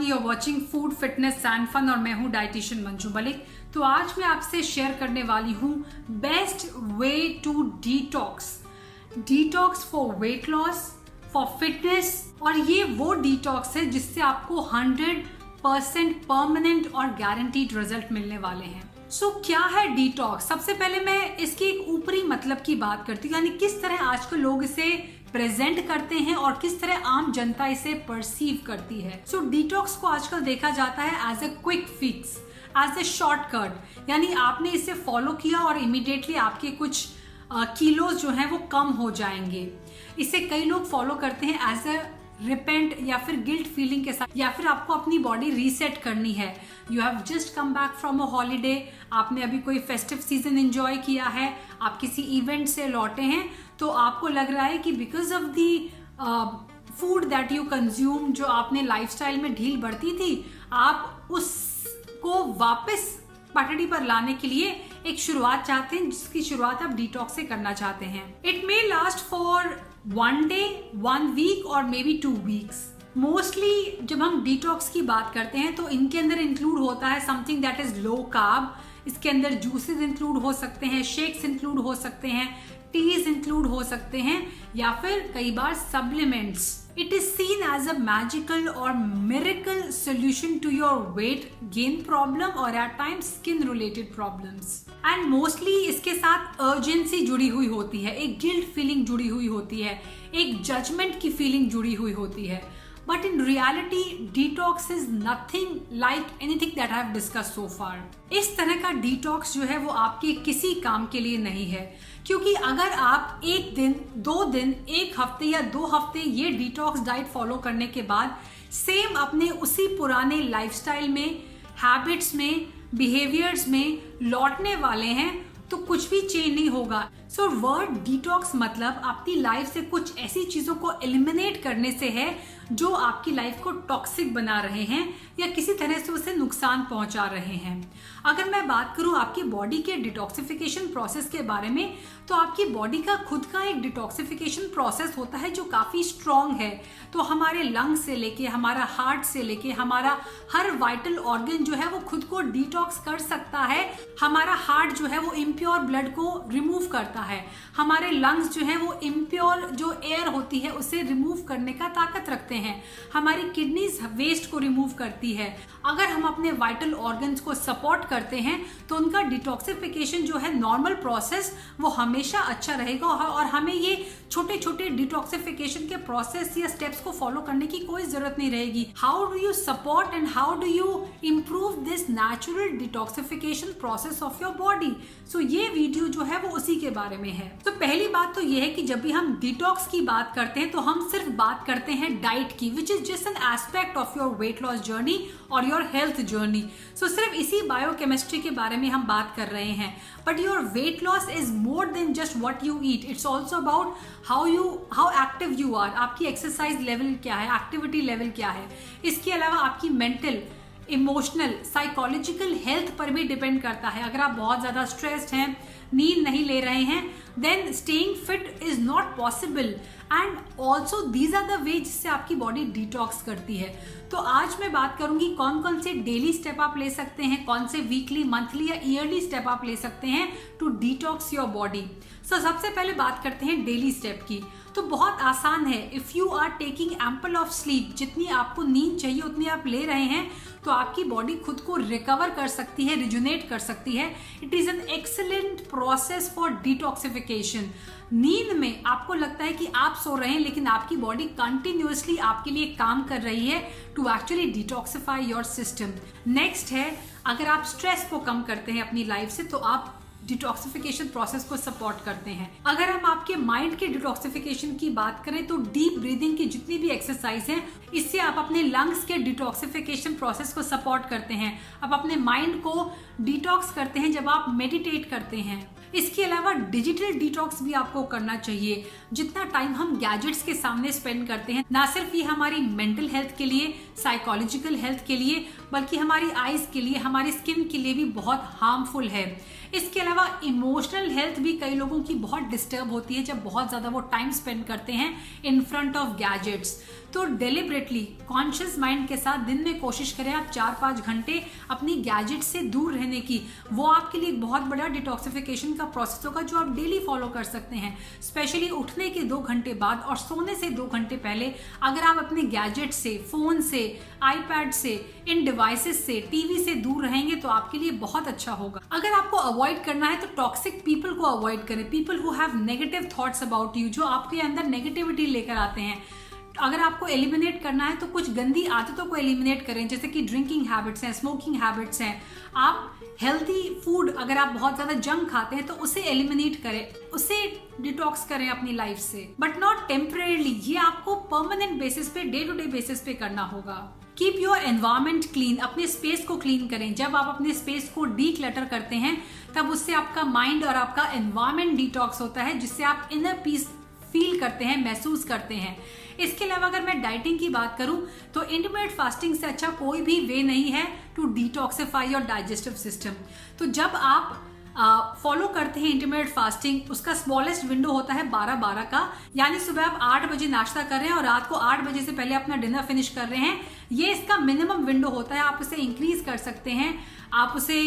you're watching food fitness and fun और मैं हूँ डाइटिशियन मंजू मलिक। तो आज मैं आपसे शेयर करने वाली हूँ best way to detox for weight loss, for fitness. और ये वो डिटॉक्स है जिससे आपको 100% परमानेंट और गारंटीड रिजल्ट मिलने वाले हैं। सो क्या है डिटॉक्स? सबसे पहले मैं इसके एक ऊपरी मतलब की बात करती हूँ, यानी किस तरह आजकल लोग इसे प्रेजेंट करते हैं और किस तरह आम जनता इसे परसीव करती है। सो डिटॉक्स को आजकल देखा जाता है as a quick fix, as a shortcut, यानी आपने इसे फॉलो किया और इमीडिएटली आपके कुछ किलोज जो हैं वो कम हो जाएंगे। इसे कई लोग फॉलो करते हैं एज ए रिपेंट या फिर गिल्ट फीलिंग के साथ, या फिर आपको अपनी बॉडी रीसेट करनी है। You have just come back from a holiday, आपने अभी कोई फेस्टिव सीजन एंजॉय किया है, आप किसी इवेंट से लौटे हैं, तो आपको लग रहा है कि because of the food that you consume, जो आपने लाइफस्टाइल में ढील बढ़ती थी, आप उसको वापस पटड़ी पर लाने के लिए एक शुरुआत चाहते हैं, जिसकी शुरुआत आप डिटॉक्स से करना चाहते हैं। It may last for 1 day, 1 week और मे बी 2 weeks। मोस्टली जब हम डिटॉक्स की बात करते हैं तो इनके अंदर इंक्लूड होता है something that is low carb. इसके अंदर जूसेस इंक्लूड हो सकते हैं, शेक्स इंक्लूड हो सकते हैं, टीज इंक्लूड हो सकते हैं, या फिर कई बार supplements. It is seen as a magical और miracle solution to your weight gain problem और at times skin related problems. And mostly इसके साथ अर्जेंसी जुड़ी हुई होती है, एक गिल्ट फीलिंग जुड़ी हुई होती है, एक जजमेंट की फीलिंग जुड़ी हुई होती है। But in reality detox is nothing like anything that I have discussed so far. इस तरह का डिटॉक्स जो है वो आपके किसी काम के लिए नहीं है, क्योंकि अगर आप 1 दिन, 2 दिन, 1 हफ्ते या 2 हफ्ते ये डिटॉक्स डाइट फॉलो करने के बाद सेम अपने उसी पुराने लाइफस्टाइल में, हैबिट्स में, बिहेवियर्स में लौटने वाले हैं, तो कुछ भी चेंज नहीं होगा। सो वर्ड डिटॉक्स मतलब अपनी लाइफ से कुछ ऐसी चीजों को एलिमिनेट करने से है जो आपकी लाइफ को टॉक्सिक बना रहे हैं या किसी तरह से उसे नुकसान पहुंचा रहे हैं। अगर मैं बात करूं आपकी बॉडी के डिटॉक्सिफिकेशन प्रोसेस के बारे में, तो आपकी बॉडी का खुद का एक डिटॉक्सिफिकेशन प्रोसेस होता है जो काफी स्ट्रॉन्ग है। तो हमारे लंग्स से लेके, हमारा हार्ट से लेके, हमारा हर वाइटल ऑर्गन जो है वो खुद को डिटॉक्स कर सकता है। हमारा हार्ट जो है वो इम्प्योर ब्लड को रिमूव करता है, हमारे लंग्स जो है वो इम्प्योर जो एयर होती है उसे रिमूव करने का ताकत रखते हैं, हमारी किडनीज वेस्ट को रिमूव करती है। अगर हम अपने वाइटल ऑर्गन्स को सपोर्ट करते हैं तो उनका डिटॉक्सिफिकेशन जो है नॉर्मल प्रोसेस वो हमेशा अच्छा रहेगा और हमें ये छोटे छोटे डिटॉक्सिफिकेशन के प्रोसेस या स्टेप्स को फॉलो करने की कोई जरूरत नहीं रहेगी। How do you support and how do you improve this natural detoxification process of your body? So ये वीडियो जो है वो उसी के बारे में है। तो पहली बात तो ये है कि जब भी हम डिटॉक्स की बात करते हैं तो हम सिर्फ बात करते हैं डाइट की, which is just an aspect of your weight loss journey और योर हेल्थ जर्नी। सो सिर्फ इसी बायोकेमिस्ट्री के बारे में हम बात कर रहे हैं। But your weight loss is more than just what you eat, it's also about how active you are, आपकी एक्सरसाइज लेवल क्या है, एक्टिविटी लेवल क्या है। इसके अलावा आपकी मेंटल, इमोशनल, साइकोलॉजिकल हेल्थ पर भी डिपेंड करता है। अगर आप बहुत ज्यादा स्ट्रेस्ड हैं, नींद नहीं ले रहे हैं, then staying fit is not possible. And also these are the way जिससे आपकी बॉडी डिटॉक्स करती है। तो आज मैं बात करूंगी कौन कौन से डेली स्टेप आप ले सकते हैं, कौन से वीकली, मंथली या ईयरली स्टेप आप ले सकते हैं टू डिटॉक्स योर बॉडी। सो सबसे पहले बात करते हैं डेली स्टेप की। तो बहुत आसान है। If you are taking ample of sleep, जितनी आपको नींद चाहिए उतनी आप ले रहे हैं, तो आपकी बॉडी खुद को रिकवर कर सकती है, रिजुनेट कर सकती है। It is an excellent process for detoxification. नींद में आपको लगता है कि आप सो रहे हैं, लेकिन आपकी बॉडी कंटिन्यूअसली आपके लिए काम कर रही है to actually detoxify your system. Next है, अगर आप स्ट्रेस को कम करते हैं अपनी लाइफ से, तो आप डिटॉक्सिफिकेशन प्रोसेस को सपोर्ट करते हैं। अगर हम आपके माइंड के डिटॉक्सिफिकेशन की बात करें तो डीप ब्रीदिंग की जितनी भी एक्सरसाइज हैं, इससे आप अपने लंग्स के डिटॉक्सिफिकेशन प्रोसेस को सपोर्ट करते हैं। आप अपने माइंड को डिटॉक्स करते हैं जब आप मेडिटेट करते हैं। इसके अलावा डिजिटल डिटॉक्स भी आपको करना चाहिए। जितना टाइम हम गैजेट्स के सामने स्पेंड करते हैं, ना सिर्फ ये हमारी मेंटल हेल्थ के लिए, साइकोलॉजिकल हेल्थ के लिए, बल्कि हमारी आईज के लिए, हमारी स्किन के लिए भी बहुत हार्मफुल है। इसके अलावा इमोशनल हेल्थ भी कई लोगों की बहुत डिस्टर्ब होती है जब बहुत ज्यादा वो टाइम स्पेंड करते हैं इन फ्रंट ऑफ गैजेट्स। तो डेलिबरेटली कॉन्शियस माइंड के साथ दिन में कोशिश करें आप 4-5 घंटे अपनी गैजेट से दूर रहने की। वो आपके लिए एक बहुत बड़ा डिटॉक्सिफिकेशन का प्रोसेस होगा जो आप डेली फॉलो कर सकते हैं। स्पेशली उठने के 2 घंटे बाद और सोने से 2 घंटे पहले अगर आप अपने गैजेट से, फोन से, आईपैड से, इन डिवाइसेस से, टीवी से दूर रहेंगे तो आपके लिए बहुत अच्छा होगा। अगर आपको अवॉइड करना है तो टॉक्सिक पीपल को अवॉइड करें, people who have negative thoughts about you, जो आपके अंदर नेगेटिविटी लेकर आते हैं। अगर आपको एलिमिनेट करना है तो कुछ गंदी आदतों को एलिमिनेट करें, जैसे कि ड्रिंकिंग हैबिट्स हैं, स्मोकिंग हैबिट्स हैं। आप हेल्थी फूड, अगर आप बहुत ज्यादा जंक खाते हैं तो उसे एलिमिनेट करें, उसे डिटॉक्स करें अपनी लाइफ से, बट नॉट टेम्परेरीली। ये आपको परमानेंट बेसिस पे, डे टू डे बेसिस पे करना होगा। कीप योर एनवायरमेंट क्लीन, अपने स्पेस को क्लीन करें। जब आप अपने स्पेस को डीक्लटर करते हैं तब उससे आपका माइंड और आपका एनवायरमेंट डिटॉक्स होता है, जिससे आप इनर पीस फील करते हैं, महसूस करते हैं। इसके अलावा अगर मैं डाइटिंग की बात करूं तो इंटरमिटेंट फास्टिंग से अच्छा कोई भी वे नहीं है to detoxify your digestive system. तो जब आप फॉलो करते हैं इंटरमिटेंट फास्टिंग, उसका स्मॉलेस्ट विंडो होता है 12-12 का, यानी सुबह आप 8 बजे नाश्ता कर रहे हैं और रात को 8 बजे से पहले अपना डिनर फिनिश कर रहे हैं। ये इसका मिनिमम विंडो होता है। आप उसे इंक्रीज कर सकते हैं, आप उसे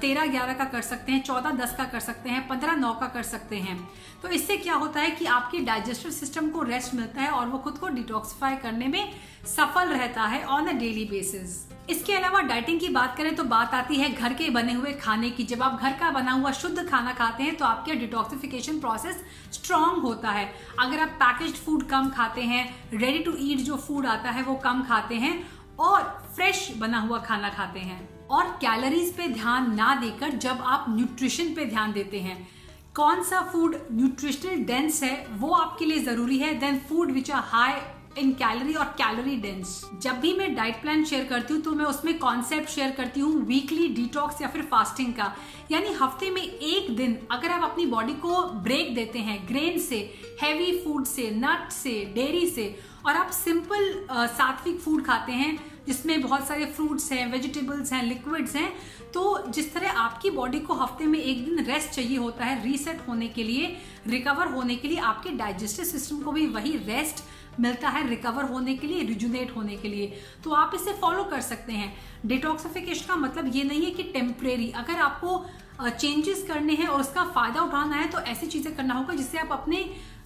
13-11 का कर सकते हैं, 14-10 का कर सकते हैं, 15-9 का कर सकते हैं। तो इससे क्या होता है कि आपके डाइजेस्टिव सिस्टम को रेस्ट मिलता है और वो खुद को डिटॉक्सिफाई करने में सफल रहता है ऑन अ डेली बेसिस। इसके अलावा डाइटिंग की बात करें तो बात आती है घर के बने हुए खाने की। जब आप घर का बना हुआ शुद्ध खाना खाते हैं तो आपके डिटॉक्सिफिकेशन प्रोसेस स्ट्रांग होता है। अगर आप पैकेज्ड फूड कम खाते हैं, रेडी टू ईट जो फूड आता है वो कम खाते हैं और फ्रेश बना हुआ खाना खाते हैं, और कैलोरीज पे ध्यान ना देकर जब आप न्यूट्रिशन पे ध्यान देते हैं, कौन सा फूड न्यूट्रिशनल डेंस है वो आपके लिए जरूरी है, then food which are high in calorie और कैलोरी डेंस। जब भी मैं डाइट प्लान शेयर करती हूँ तो मैं उसमें कॉन्सेप्ट शेयर करती हूँ वीकली डिटॉक्स या फिर फास्टिंग का, यानी हफ्ते में एक दिन अगर आप अपनी बॉडी को ब्रेक देते हैं ग्रेन से, हैवी फूड से, नट से, डेयरी से, और आप सिंपल सात्विक फूड खाते हैं जिसमें बहुत सारे फ्रूट्स हैं, वेजिटेबल्स हैं, लिक्विड्स हैं, तो जिस तरह आपकी बॉडी को हफ्ते में एक दिन रेस्ट चाहिए होता है रीसेट होने के लिए, रिकवर होने के लिए, आपके डाइजेस्टिव सिस्टम को भी वही रेस्ट मिलता है रिकवर होने के लिए, रिजुनेट होने के लिए। तो आप इसे फॉलो कर सकते हैं। डिटॉक्सिफिकेशन का मतलब ये नहीं है कि टेम्परेरी, अगर आपको चेंजेस करने हैं और उसका फायदा उठाना है तो ऐसी चीजें करना होगा जिससे आप अपने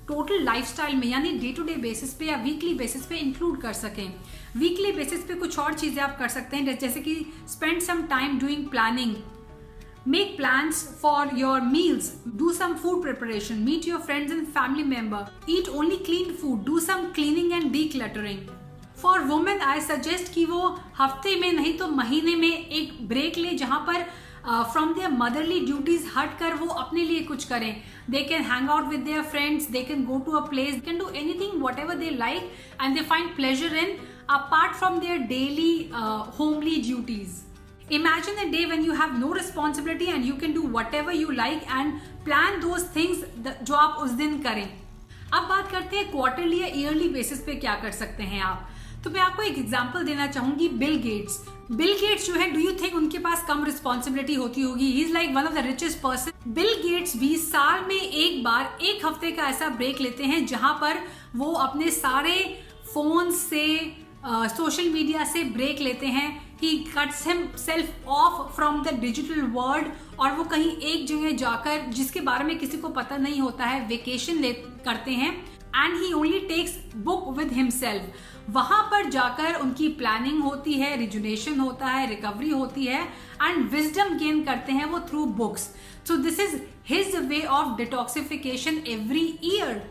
टोटल लाइफस्टाइल में, यानी डे टू डे बेसिस पे या वीकली बेसिस पे इंक्लूड कर सकें। वीकली बेसिस पे कुछ और चीजें आप कर सकते हैं, जैसे कि spend some time doing planning, make plans for your meals, do some food preparation, meet your friends and family member, eat only clean food, do some cleaning and decluttering. For women I suggest कि वो हफ्ते में नहीं तो महीने में एक break ले, जहां पर from their motherly duties हट कर वो अपने लिए कुछ करें। They can hang out with their friends, they can go to a place, they can do anything whatever they like and they find pleasure in apart from their daily homely duties. Imagine a day when you have no responsibility and you can do whatever you like and plan those things जो आप उस दिन करें। अब बात करते हैं quarterly या ईयरली बेसिस पे क्या कर सकते हैं आप। तो मैं आपको एक एग्जांपल देना चाहूंगी, बिल गेट्स। बिल गेट्स जो है, डू यू थिंक उनके पास कम रिस्पॉन्सिबिलिटी होती होगी? He is like one of the richest person. Bill Gates भी साल में एक बार, एक हफ्ते का ऐसा ब्रेक लेते हैं जहां पर वो अपने सारे फोन से, सोशल मीडिया से ब्रेक लेते हैं। He cuts himself off from the digital world और वो कहीं एक जगह जाकर, जिसके बारे में किसी को पता नहीं होता है, वेकेशन करते हैं। And he only takes book with himself. वहां पर जाकर उनकी प्लानिंग होती है, रिजुनेशन होता है, रिकवरी होती है एंड विजडम गेन करते हैं वो through books. So this is his way of detoxification every year.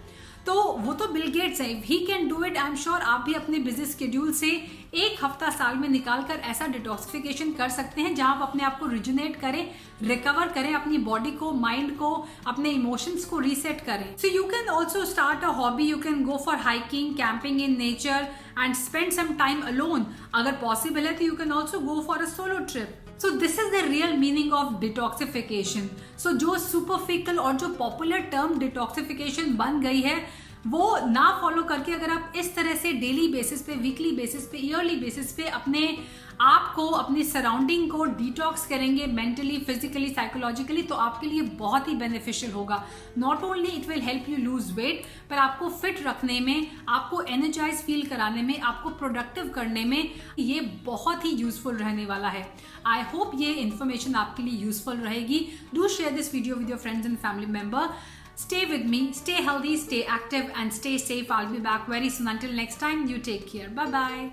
तो वो तो बिल गेट्स है, he can do it. I am sure आप भी अपने बिजी शेड्यूल से एक हफ्ता साल में निकाल कर ऐसा डिटॉक्सिफिकेशन कर सकते हैं जहां आप अपने आप को रिजुनेट करें, रिकवर करें, अपनी बॉडी को, माइंड को, अपने इमोशंस को रीसेट करें। So you can also start a hobby, you can go for hiking, camping in nature and spend some time alone. अगर पॉसिबल है तो you can also go for a solo trip. So this is the real meaning of detoxification. So जो superficial और जो popular term detoxification बन गई है वो ना फॉलो करके अगर आप इस तरह से डेली बेसिस पे, वीकली बेसिस पे, ईयरली बेसिस पे अपने आप को, अपनी सराउंडिंग को डिटॉक्स करेंगे मेंटली, फिजिकली, साइकोलॉजिकली, तो आपके लिए बहुत ही बेनिफिशियल होगा। Not only it will help you lose weight, पर आपको फिट रखने में, आपको एनर्जाइज फील कराने में, आपको प्रोडक्टिव करने में ये बहुत ही यूजफुल रहने वाला है। आई होप ये इन्फॉर्मेशन आपके लिए यूजफुल रहेगी। Do share this video with your friends and family member. Stay with me, stay healthy, stay active, and stay safe. I'll be back very soon. Until next time, you take care. Bye bye.